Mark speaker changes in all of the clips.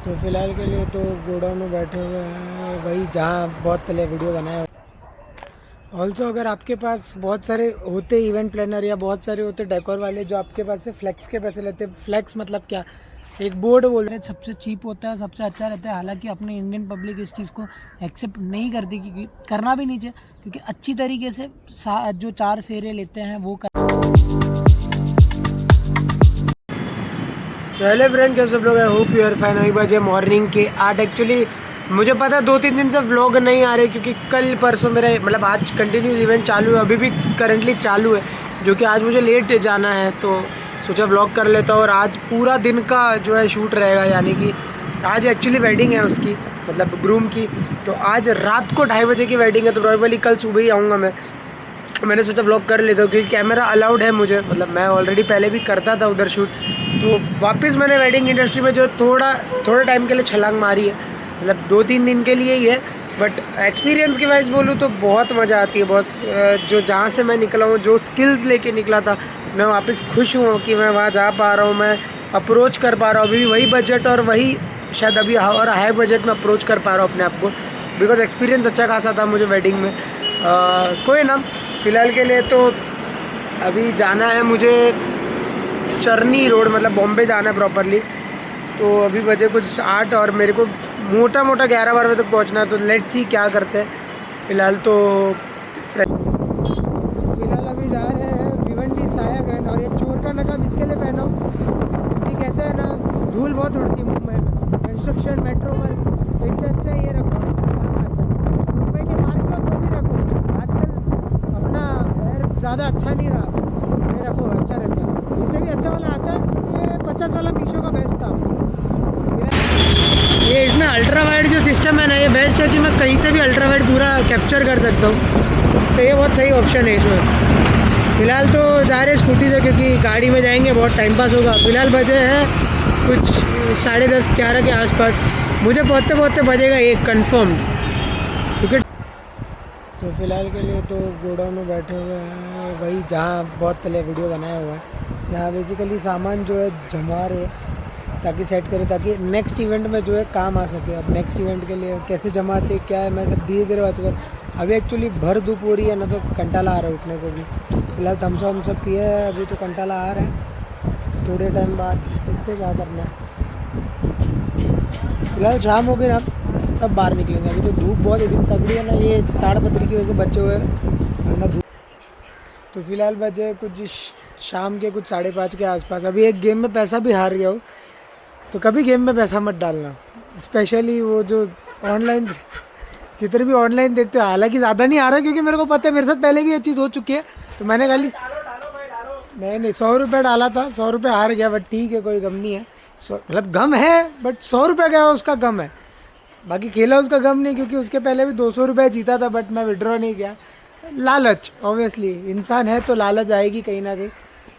Speaker 1: तो फ़िलहाल के लिए तो गोडाउन में बैठे हुए हैं, वही जहाँ बहुत पहले वीडियो बनाया। ऑल्सो अगर आपके पास बहुत सारे होते इवेंट प्लानर या बहुत सारे होते डेकोर वाले जो आपके पास से फ्लेक्स के पैसे लेते, फ्लेक्स मतलब क्या, एक बोर्ड बोल रहे हैं, सबसे चीप होता है, सबसे अच्छा रहता है। हालांकि अपनी इंडियन पब्लिक इस चीज़ को एक्सेप्ट नहीं करती, क्योंकि करना भी नहीं चाहिए, क्योंकि अच्छी तरीके से जो 4 फेरे लेते हैं वो कर। चले फ्रेंड, कैसे सब लोग हैं? Hope you are fine. अभी बजे मॉर्निंग के 8। एक्चुअली मुझे पता 2-3 दिन से व्लॉग नहीं आ रहे, क्योंकि कल परसों मेरा मतलब आज कंटिन्यूस इवेंट चालू है, अभी भी करंटली चालू है, जो कि आज मुझे लेट जाना है, तो सोचा व्लॉग कर लेता हूँ। और आज पूरा दिन का जो है शूट रहेगा, यानी कि आज एक्चुअली वेडिंग है उसकी, मतलब ग्रूम की। तो आज रात को 2:30 बजे की वेडिंग है, तो प्रॉबेबली कल सुबह ही आऊँगा मैं। मैंने सोचा व्लॉग कर लेता हूँ, क्योंकि कैमरा अलाउड है मुझे, मतलब मैं ऑलरेडी पहले भी करता था उधर शूट। तो वापस मैंने वेडिंग इंडस्ट्री में जो थोड़ा टाइम के लिए छलांग मारी है, मतलब 2-3 दिन के लिए ही है, बट एक्सपीरियंस की वाइज बोलूँ तो बहुत मज़ा आती है। बहुत जो जहाँ से मैं निकला हूँ, जो स्किल्स लेके निकला था, मैं वापस खुश हूँ कि मैं वहाँ जा पा रहा हूँ, मैं अप्रोच कर पा रहा हूँ। अभी वही बजट और वही शायद अभी और हाई बजट में अप्रोच कर पा रहा हूँ अपने आप को, बिकॉज एक्सपीरियंस अच्छा खासा था मुझे वेडिंग में। कोई ना, फ़िलहाल के लिए तो अभी जाना है मुझे चरनी रोड, मतलब बॉम्बे जाना है प्रॉपरली। तो अभी बजे कुछ 8 और मेरे को मोटा 11-12 बजे तक पहुंचना है, तो लेट्स सी क्या करते हैं। फ़िलहाल अभी जा रहे हैं भिवंडी सायागंज, और ये चोर का नकाब इसके लिए पहना हूँ कि कैसे है ना, धूल बहुत उड़ती है मुंबई में, कंस्ट्रक्शन मेट्रो में, तो इससे अच्छा ये रखो। मुंबई के पास में वो भी रखो, आजकल अपना एयर ज़्यादा अच्छा नहीं रहा, ये रखो अच्छा रहता है। इससे भी अच्छा वाला आता है, ये 50 वाला मीशो का बेस्ट था। ये इसमें अल्ट्रा वाइड जो सिस्टम है ना, ये बेस्ट है कि मैं कहीं से भी अल्ट्रा वाइड पूरा कैप्चर कर सकता हूँ, तो ये बहुत सही ऑप्शन है इसमें। फ़िलहाल तो जा रहे स्कूटी से, क्योंकि गाड़ी में जाएंगे बहुत टाइम पास होगा। फ़िलहाल बजे है कुछ 10:30-11 के आसपास, मुझे पहुँचते बजेगा 1 कन्फर्म, क्योंकि तो फ़िलहाल के लिए तो गोडाउन में बैठे हुए हैं, वही जहाँ बहुत पहले वीडियो बनाया हुआ है। यहाँ बेसिकली सामान जो है जमा रहे, ताकि सेट करें, ताकि नेक्स्ट इवेंट में जो है काम आ सके। अब नेक्स्ट इवेंट के लिए कैसे जमाते क्या है, मैं सब धीरे धीरे बात कर। अभी एक्चुअली भर धूप हो रही है ना, तो कंटाला आ रहा है उठने को भी। फिलहाल थम्स अप पिए है, अभी तो कंटाला आ रहा है। थोड़े टाइम बाद देखते क्या करना है। फिलहाल शाम हो गई ना, तब बाहर निकलेंगे। अभी तो धूप बहुत एकदम तगड़ी है ना, ये ताड़पत्री की वजह से बचे हुए हैं ना धूप। तो फिलहाल बजे कुछ शाम के कुछ 5:30 के आसपास। अभी एक गेम में पैसा भी हार गया हो, तो कभी गेम में पैसा मत डालना, स्पेशली वो जो ऑनलाइन, जितने भी ऑनलाइन देखते हो। हालांकि ज़्यादा नहीं आ रहा, क्योंकि मेरे को पता है मेरे साथ पहले भी ये चीज़ हो चुकी है, तो मैंने खाली नहीं 100 रुपये डाला था, 100 रुपये हार गया, बट ठीक है, कोई गम नहीं है। मतलब गम है, बट 100 रुपये गया उसका गम है, बाकी खेला उसका गम नहीं, क्योंकि उसके पहले भी 200 रुपये जीता था, बट मैं विड्रॉ नहीं किया। लालच, ऑब्वियसली इंसान है तो लालच आएगी कहीं ना कहीं।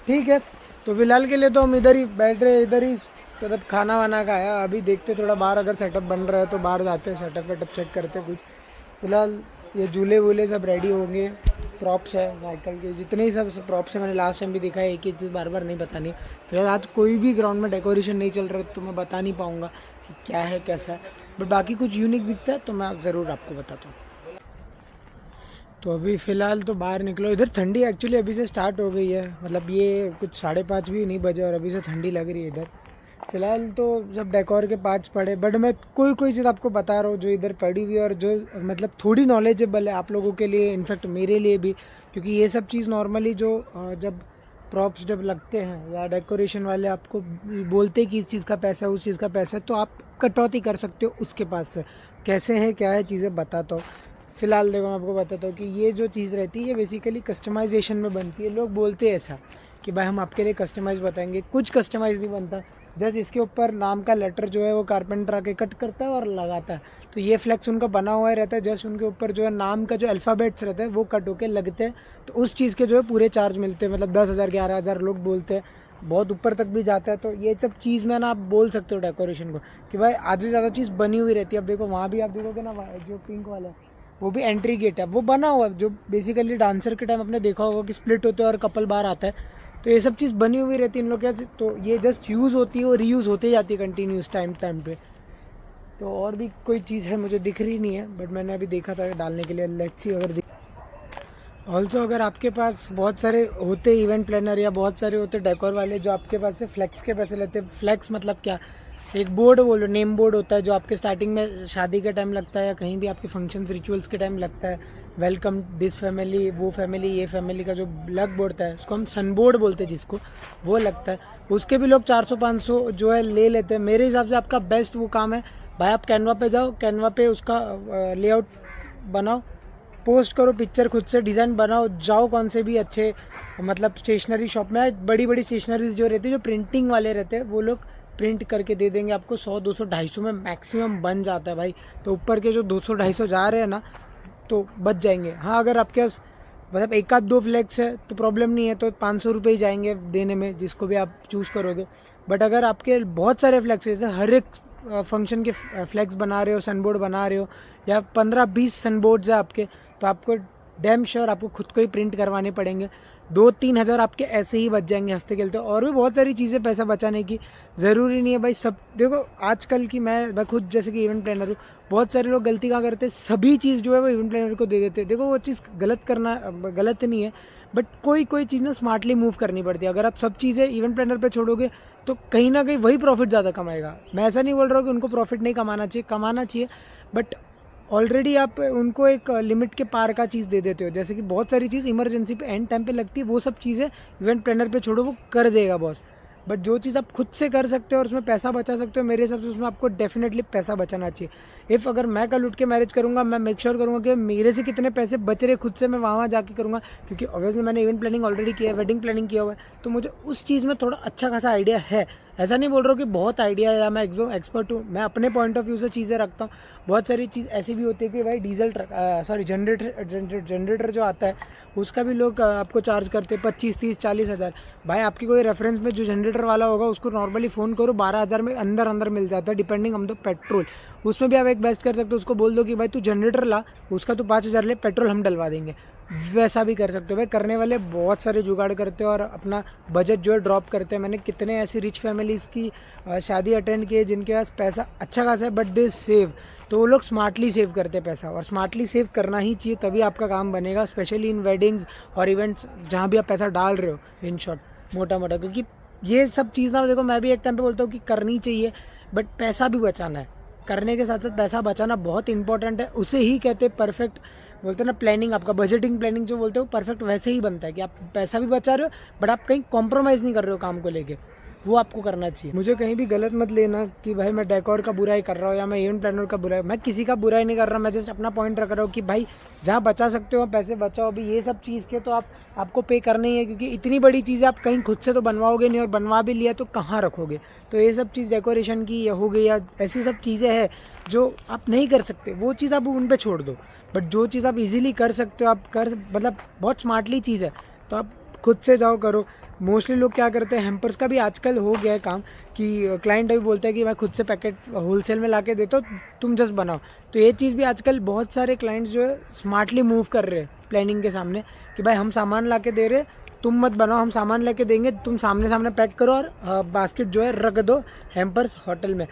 Speaker 1: ठीक है, तो फिलहाल के लिए तो हम इधर ही बैठ रहे, इधर ही मतलब खाना वाना खाया। अभी देखते थोड़ा बाहर अगर सेटअप बन रहा है तो बाहर जाते हैं, सेटअप वेटअप चेक करते कुछ। फिलहाल ये झूले वूले सब रेडी होंगे, प्रॉप्स है साइकिल के, जितने ही सब प्रॉप्स है, मैंने लास्ट टाइम भी दिखा है, एक ही चीज़ बार बार नहीं बतानी। फिलहाल आज कोई भी ग्राउंड में डेकोरेशन नहीं चल रहा है, तो मैं बता नहीं पाऊँगा कि क्या है कैसा है, बट बाकी कुछ यूनिक दिखता है तो मैं ज़रूर आपको बताता हूँ। तो अभी फ़िलहाल तो बाहर निकलो, इधर ठंडी एक्चुअली अभी से स्टार्ट हो गई है, मतलब ये कुछ 5:30 भी नहीं बजे और अभी से ठंडी लग रही है इधर। फ़िलहाल तो सब डेकोर के पार्ट्स पड़े, बट मैं कोई चीज़ आपको बता रहा हूँ जो इधर पड़ी हुई है, और जो मतलब थोड़ी नॉलेजेबल है आप लोगों के लिए, इनफैक्ट मेरे लिए भी, क्योंकि ये सब चीज़ नॉर्मली जो जब प्रॉप्स जब लगते हैं या डेकोरेशन वाले आपको बोलते हैं कि इस चीज़ का पैसा है, उस चीज़ का पैसा है, तो आप कटौती कर सकते हो उसके पास से। कैसे है क्या है चीज़ें बताता हूँ। फ़िलहाल देखो मैं आपको बताता हूँ कि ये जो चीज़ रहती है ये बेसिकली कस्टमाइजेशन में बनती है। लोग बोलते हैं ऐसा कि भाई हम आपके लिए कस्टमाइज़ बताएंगे, कुछ कस्टमाइज़ नहीं बनता। जस्ट इसके ऊपर नाम का लेटर जो है वो कारपेंटर आके कट करता है और लगाता है, तो ये फ्लेक्स उनका बना हुआ ही रहता है। जस्ट उनके ऊपर जो है नाम का जो अल्फ़ाबेट्स रहते हैं वो कट होके लगते हैं, तो उस चीज़ के जो है पूरे चार्ज मिलते हैं। मतलब 10,000 11,000 लोग बोलते हैं, बहुत ऊपर तक भी जाता है। तो ये सब चीज़ में ना आप बोल सकते हो डेकोरेशन को कि भाई आधे से ज़्यादा चीज़ बनी हुई रहती है। अब देखो वहाँ भी आप देखोगे ना, जो पिंक वाला है वो भी एंट्री गेट है, वो बना हुआ है, जो बेसिकली डांसर के टाइम आपने देखा होगा कि स्प्लिट होते हैं और कपल बाहर आता है, तो ये सब चीज़ बनी हुई रहती है इन लोग के। तो ये जस्ट यूज़ होती है और रीयूज़ होते जाती है कंटिन्यूस टाइम पे। तो और भी कोई चीज़ है मुझे दिख रही नहीं है, बट मैंने अभी देखा था डालने के लिए। लेट्स सी अगर ऑल्सो अगर आपके पास बहुत सारे होते इवेंट प्लानर या बहुत सारे होते डेकोर वाले जो आपके पास से फ्लेक्स के पैसे लेते हैं। फ्लेक्स मतलब क्या, एक बोर्ड बोलो, नेम बोर्ड होता है जो आपके स्टार्टिंग में शादी के टाइम लगता है या कहीं भी आपके फंक्शंस रिचुअल्स के टाइम लगता है। वेलकम दिस फैमिली, वो फैमिली, ये फैमिली का जो लग बोर्ड है उसको हम सन बोर्ड बोलते हैं, जिसको वो लगता है। उसके भी लोग 400-500 जो है ले लेते हैं। मेरे हिसाब से आपका बेस्ट वो काम है भाई, आप कैनवा पे जाओ, कैनवा पे उसका लेआउट बनाओ, पोस्ट करो, पिक्चर खुद से डिज़ाइन बनाओ, जाओ कौन से भी अच्छे मतलब स्टेशनरी शॉप में। बड़ी बड़ी स्टेशनरीज जो रहती है, जो प्रिंटिंग वाले रहते हैं, वो लोग प्रिंट करके दे देंगे आपको। 100, 200, 250 में मैक्सिमम बन जाता है भाई। तो ऊपर के जो 200, 250 जा रहे हैं ना, तो बच जाएंगे। हाँ, अगर आपके पास मतलब एक आध दो फ्लैक्स है तो प्रॉब्लम नहीं है, तो 500 रुपये ही जाएंगे देने में, जिसको भी आप चूज़ करोगे। बट अगर आपके बहुत सारे फ्लैक्स, जैसे हर एक फंक्शन के फ्लैक्स बना रहे हो, सनबोर्ड बना रहे हो, या 15-20 सनबोर्ड्स है आपके, तो आपको डैम श्योर आपको खुद को ही प्रिंट करवाने पड़ेंगे। 2-3 हज़ार आपके ऐसे ही बच जाएंगे हंसते खेलते। और भी बहुत सारी चीज़ें पैसा बचाने की, ज़रूरी नहीं है भाई सब। देखो आजकल की मैं खुद जैसे कि इवेंट प्लानर हूँ, बहुत सारे लोग गलती क्या करते हैं, सभी चीज़ जो है वो इवेंट प्लानर को दे देते हैं। देखो वो चीज़ गलत करना गलत नहीं है, बट कोई चीज़ ना स्मार्टली मूव करनी पड़ती है। अगर आप सब चीज़ें इवेंट प्लानर पे छोड़ोगे तो कहीं ना कहीं वही प्रॉफिट ज़्यादा कमाएगा। मैं ऐसा नहीं बोल रहा हूँ कि उनको प्रॉफिट नहीं कमाना चाहिए, कमाना चाहिए, बट ऑलरेडी आप उनको एक लिमिट के पार का चीज़ दे देते हो। जैसे कि बहुत सारी चीज़ इमरजेंसी पे एंड टाइम पे लगती है, वो सब चीज़ें इवेंट प्लानर पे छोड़ो, वो कर देगा बॉस। बट जो चीज़ आप खुद से कर सकते हो और उसमें पैसा बचा सकते हो, मेरे हिसाब से उसमें आपको डेफिनेटली पैसा बचाना चाहिए। इफ़ अगर मैं कल उठ के मैरिज करूँगा, मैं मेक श्योर करूँगा कि मेरे से कितने पैसे बच रहे खुद से, मैं वहाँ जाके करूँगा। क्योंकि ऑब्वियसली मैंने इवेंट प्लानिंग ऑलरेडी किया है, वेडिंग प्लानिंग किया हुआ है, तो मुझे उस चीज़ में थोड़ा अच्छा खासा आइडिया है। ऐसा नहीं बोल रहा हूँ कि बहुत आइडिया है या मैं एक्सपर्ट हूँ, मैं अपने पॉइंट ऑफ व्यू से चीज़ें रखता हूँ। बहुत सारी चीज़ ऐसी भी होती है कि भाई डीजल ट्रक जनरेटर जो आता है उसका भी लोग आपको चार्ज करते हैं 25, 30, 40 हज़ार। भाई आपकी कोई रेफरेंस में जो जनरेटर वाला होगा उसको नॉर्मली फ़ोन करो, 12,000 में अंदर मिल जाता है, डिपेंडिंग ऑन द पेट्रोल। उसमें भी आप एक बेस्ट कर सकते हो, उसको बोल दो कि भाई तू जनरेटर ला, उसका तो 5,000 ले, पेट्रोल हम डलवा देंगे। वैसा भी कर सकते हो भाई। करने वाले बहुत सारे जुगाड़ करते हैं और अपना बजट जो है ड्रॉप करते हैं। मैंने कितने ऐसी रिच फैमिलीज़ की शादी अटेंड की है जिनके पास पैसा अच्छा खासा है, बट दे सेव। तो वो लोग स्मार्टली सेव करते हैं पैसा, और स्मार्टली सेव करना ही चाहिए, तभी आपका काम बनेगा, स्पेशली इन वेडिंग्स और इवेंट्स जहाँ भी आप पैसा डाल रहे हो, इन शॉर्ट मोटा। क्योंकि ये सब चीज़ ना, देखो मैं भी एक टाइम पे बोलता हूँ कि करनी चाहिए, बट पैसा भी बचाना है। करने के साथ साथ पैसा बचाना बहुत इंपॉर्टेंट है। उसे ही कहते हैं परफेक्ट, बोलते हैं ना प्लानिंग, आपका बजटिंग प्लानिंग जो बोलते हो परफेक्ट वैसे ही बनता है कि आप पैसा भी बचा रहे हो बट आप कहीं कॉम्प्रोमाइज़ नहीं कर रहे हो काम को लेके, वो आपको करना चाहिए। मुझे कहीं भी गलत मत लेना कि भाई मैं डेकोर का बुराई कर रहा हूँ या मैं इवेंट प्लानर का बुराई, मैं किसी का बुराई नहीं कर रहा। मैं जस्ट अपना पॉइंट रख रहा हूँ कि भाई जहाँ बचा सकते हो पैसे बचाओ। अभी ये सब चीज़ के तो आपको पे करना ही है, क्योंकि इतनी बड़ी चीज़ें आप कहीं खुद से तो बनवाओगे नहीं, और बनवा भी लिया तो कहाँ रखोगे। तो ये सब चीज़ डेकोरेशन की हो गई या ऐसी सब चीज़ें हैं जो आप नहीं कर सकते, वो चीज़ आप उन पर छोड़ दो। बट जो चीज़ आप इजीली कर सकते हो, आप कर मतलब बहुत स्मार्टली चीज़ है, तो आप खुद से जाओ करो। मोस्टली लोग क्या करते हैं, हैम्पर्स का भी आजकल हो गया है काम कि क्लाइंट अभी बोलता है कि मैं खुद से पैकेट होलसेल में लाके देता हूँ, तुम जस्ट बनाओ। तो ये चीज़ भी आजकल बहुत सारे क्लाइंट्स जो है स्मार्टली मूव कर रहे हैं प्लानिंग के सामने, कि भाई हम सामान ला के दे रहे, तुम मत बनाओ, हम सामान लेके देंगे, तुम सामने पैक करो और बास्केट जो है रख दो हैम्पर्स होटल में।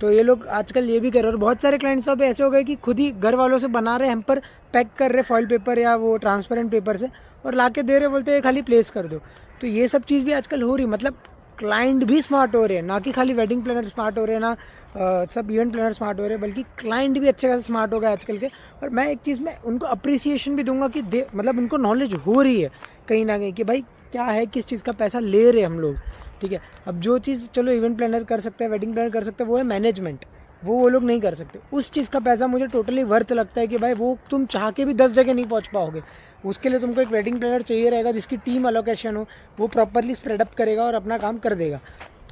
Speaker 1: तो ये लोग आजकल ये भी कर रहे हैं। और बहुत सारे क्लाइंट्स तो ऐसे हो गए कि खुद ही घर वालों से बना रहे हैम्पर, पैक कर रहे फॉइल पेपर या वो ट्रांसपेरेंट पेपर से, और ला के दे रहे, बोलते हैं खाली प्लेस कर दो। तो ये सब चीज़ भी आजकल हो रही, मतलब क्लाइंट भी स्मार्ट हो रहे हैं, ना कि खाली वेडिंग प्लानर स्मार्ट हो रहे हैं, ना सब इवेंट प्लानर स्मार्ट हो रहे हैं, बल्कि क्लाइंट भी अच्छे खासे स्मार्ट हो गए आजकल के। और मैं एक चीज़ में उनको अप्रिसिएशन भी दूंगा कि मतलब उनको नॉलेज हो रही है कहीं ना कहीं कि भाई क्या है, किस चीज़ का पैसा ले रहे हम लोग, ठीक है। अब जो चीज़ चलो इवेंट प्लानर कर सकते हैं, वेडिंग प्लानर कर सकते हैं, वो है मैनेजमेंट, वो लोग नहीं कर सकते। उस चीज़ का पैसा मुझे टोटली वर्थ लगता है कि भाई वो तुम चाह के भी 10 जगह नहीं पहुंच पाओगे। उसके लिए तुमको एक वेडिंग प्लानर चाहिए रहेगा जिसकी टीम अलोकेशन हो, वो प्रॉपरली स्प्रेड अप करेगा और अपना काम कर देगा।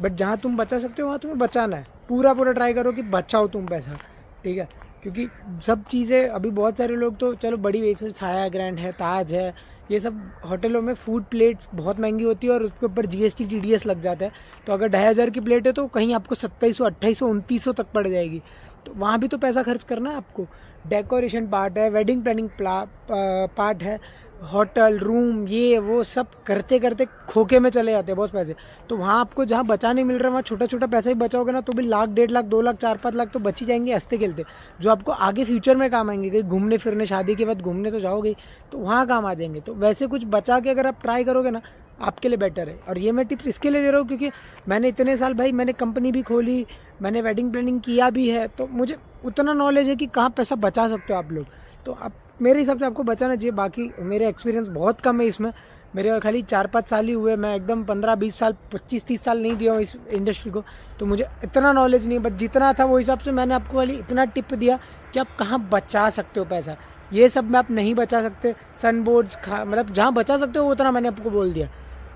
Speaker 1: बट जहाँ तुम बचा सकते हो वहाँ तुम्हें बचाना है, पूरा ट्राई करो कि बचाओ तुम पैसा, ठीक है। क्योंकि सब चीज़ें अभी बहुत सारे लोग तो चलो बड़ी वैसे छाया ग्रैंड है, ताज है, ये सब होटलों में फूड प्लेट्स बहुत महंगी होती है और उसके ऊपर GST TDS लग जाता है। तो अगर 2,500 की प्लेट है तो कहीं आपको 2700, 2800, 2900 तक पड़ जाएगी। तो वहाँ भी तो पैसा खर्च करना है आपको। डेकोरेशन पार्ट है, वेडिंग प्लानिंग पार्ट है, होटल रूम ये वो सब करते करते खोखे में चले जाते हैं बहुत पैसे। तो वहाँ आपको जहाँ बचा नहीं मिल रहा वहाँ छोटा छोटा पैसा ही बचाओगे ना तो भी लाख 1.5 लाख 2 लाख 4-5 लाख तो बच ही जाएंगे हंसते खेलते, जो आपको आगे फ्यूचर में काम आएंगे। कहीं घूमने फिरने शादी के बाद घूमने तो जाओगे तो वहाँ काम आ जाएंगे। तो वैसे कुछ बचा के अगर आप ट्राई करोगे ना आपके लिए बेटर है। और ये मैं टिप्स इसके लिए दे रहा हूँ क्योंकि मैंने इतने साल भाई मैंने कंपनी भी खोली, मैंने वेडिंग प्लानिंग किया भी है, तो मुझे उतना नॉलेज है कि कहाँ पैसा बचा सकते हो आप लोग। तो आप मेरे हिसाब से आपको बचाना चाहिए। बाकी मेरे एक्सपीरियंस बहुत कम है इसमें, मेरे खाली 4-5 साल ही हुए, मैं एकदम 15-20 साल 25-30 साल नहीं दिया हूँ इस इंडस्ट्री को, तो मुझे इतना नॉलेज नहीं है। बट जितना था वो हिसाब से मैंने आपको खाली इतना टिप दिया कि आप कहाँ बचा सकते हो पैसा। ये सब में आप नहीं बचा सकते, सन बोर्ड्स मतलब जहाँ बचा सकते हो वो उतना मैंने आपको बोल दिया।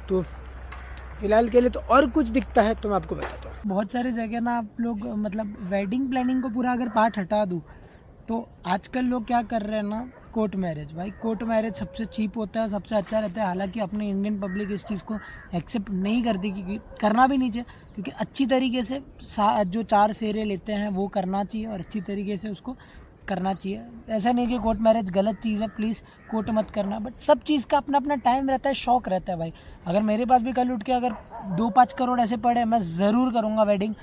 Speaker 1: तो फिलहाल के लिए तो और कुछ दिखता है तो मैं आपको बताता हूँ। बहुत सारे जगह ना आप लोग मतलब वेडिंग प्लानिंग को पूरा अगर पार्ट हटा दूँ तो आजकल लोग क्या कर रहे हैं ना, कोर्ट मैरिज। भाई कोर्ट मैरिज सबसे चीप होता है, सबसे अच्छा रहता है। हालांकि अपने इंडियन पब्लिक इस चीज़ को एक्सेप्ट नहीं करती क्योंकि करना भी नहीं चाहिए, क्योंकि अच्छी तरीके से जो 4 फेरे लेते हैं वो करना चाहिए और अच्छी तरीके से उसको करना चाहिए। ऐसा नहीं कि कोर्ट मैरिज गलत चीज़ है, प्लीज़ कोर्ट मत करना। बट सब चीज़ का अपना अपना टाइम रहता है, शौक रहता है भाई। अगर मेरे पास भी कल उठ के अगर 2-5 करोड़ ऐसे पड़े मैं ज़रूर करूँगा वेडिंग,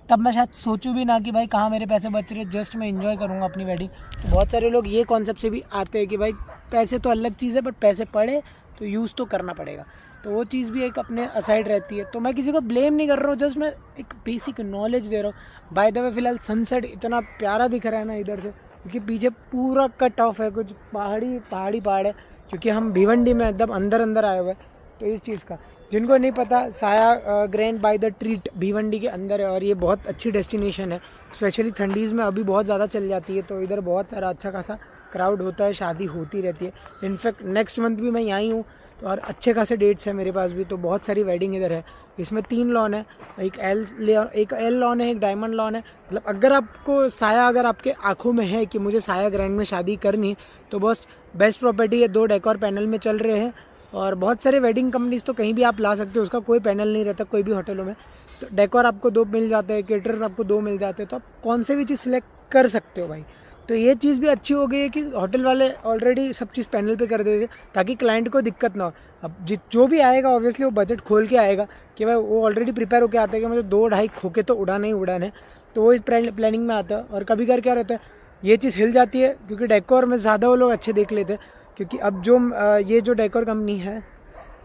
Speaker 1: तब मैं शायद सोचूं भी ना कि भाई कहाँ मेरे पैसे बच रहे, जस्ट मैं एंजॉय करूँगा अपनी वेडिंग। तो बहुत सारे लोग ये कॉन्सेप्ट से भी आते हैं कि भाई पैसे तो अलग चीज़ है बट पैसे पड़े तो यूज़ तो करना पड़ेगा, तो वो चीज़ भी एक अपने असाइड रहती है। तो मैं किसी को ब्लेम नहीं कर रहा हूँ, जस्ट मैं एक बेसिक नॉलेज दे रहा हूँ। बाय द वे फिलहाल सनसेट इतना प्यारा दिख रहा है ना इधर से, क्योंकि पीछे पूरा कट ऑफ है, कुछ पहाड़ है, क्योंकि हम भिवंडी में एकदम अंदर आए हुए हैं। तो इस चीज़ का जिनको नहीं पता, साया grand by the treat Bhiwandi के अंदर है और ये बहुत अच्छी डेस्टिनेशन है। स्पेशली ठंडीज़ में अभी बहुत ज़्यादा चल जाती है, तो इधर बहुत सारा अच्छा खासा क्राउड होता है, शादी होती रहती है। इनफैक्ट नेक्स्ट मंथ भी मैं यहाँ ही हूँ, तो और अच्छे खासे डेट्स हैं मेरे पास भी। तो बहुत सारी वेडिंग इधर है। इसमें 3 लॉन है, एक एल लॉन है, एक डायमंड लॉन है। मतलब अगर आपको साया अगर आपके आँखों में है कि मुझे साया ग्रैंड में शादी करनी है तो बहुत बेस्ट प्रॉपर्टी है। 2 डेकोर पैनल में चल रहे हैं और बहुत सारे वेडिंग कंपनीज तो कहीं भी आप ला सकते हो, उसका कोई पैनल नहीं रहता कोई भी होटलों में। तो डेकोर आपको 2 मिल जाते हैं, केटरर्स आपको 2 मिल जाते हैं, तो आप कौन से भी चीज़ सिलेक्ट कर सकते हो भाई। तो ये चीज़ भी अच्छी हो गई है कि होटल वाले ऑलरेडी सब चीज़ पैनल पे कर देते ताकि क्लाइंट को दिक्कत ना हो। अब जो भी आएगा ऑब्वियसली वो बजट खोल के आएगा कि भाई वो ऑलरेडी प्रिपेयर होकर आता है कि मुझे 2-2.5 खोके तो उड़ाने ही उड़ाने, तो वो इस प्लानिंग में आता है। और कभी कर क्या रहता है, ये चीज़ हिल जाती है क्योंकि डेकोर में ज़्यादा वो लोग अच्छे देख लेते हैं। क्योंकि अब जो ये जो डेकोर कंपनी है,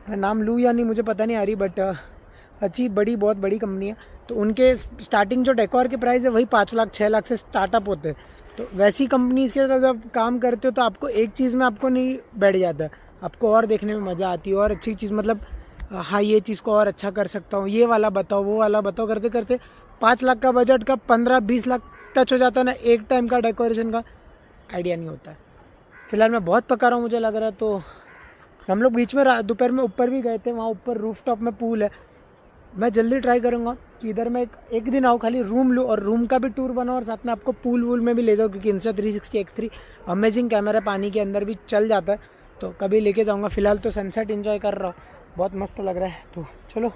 Speaker 1: मैं नाम लूँ या नहीं मुझे पता नहीं आ रही, बट अच्छी बहुत बड़ी कंपनी है। तो उनके स्टार्टिंग जो डेकोर के प्राइस है वही 5 लाख 6 लाख से स्टार्टअप होते हैं। तो वैसी कंपनीज़ के साथ जब काम करते हो तो आपको एक चीज़ में आपको नहीं बैठ जाता है, आपको और देखने में मज़ा आती है और अच्छी चीज़, मतलब हाँ ये चीज़ को और अच्छा कर सकता हूँ, ये वाला बताओ वो वाला बताओ, करते करते 5 लाख का बजट का 15-20 लाख टच हो जाता है ना एक टाइम का डेकोरेशन का, आइडिया नहीं होता है। फिलहाल मैं बहुत पका रहा हूँ मुझे लग रहा है। तो हम लोग बीच में दोपहर में ऊपर भी गए थे, वहाँ ऊपर रूफ टॉप में पूल है। मैं जल्दी ट्राई करूँगा कि इधर मैं एक दिन आऊँ, खाली रूम लूँ और रूम का भी टूर बनाऊँ और साथ में आपको पूल वूल में भी ले जाऊँ, क्योंकि इंस्टा 360 X3 अमेजिंग कैमरा पानी के अंदर भी चल जाता है, तो कभी लेके जाऊँगा। फिलहाल तो सनसेट एंजॉय कर रहा हूँ, बहुत मस्त लग रहा है। तो चलो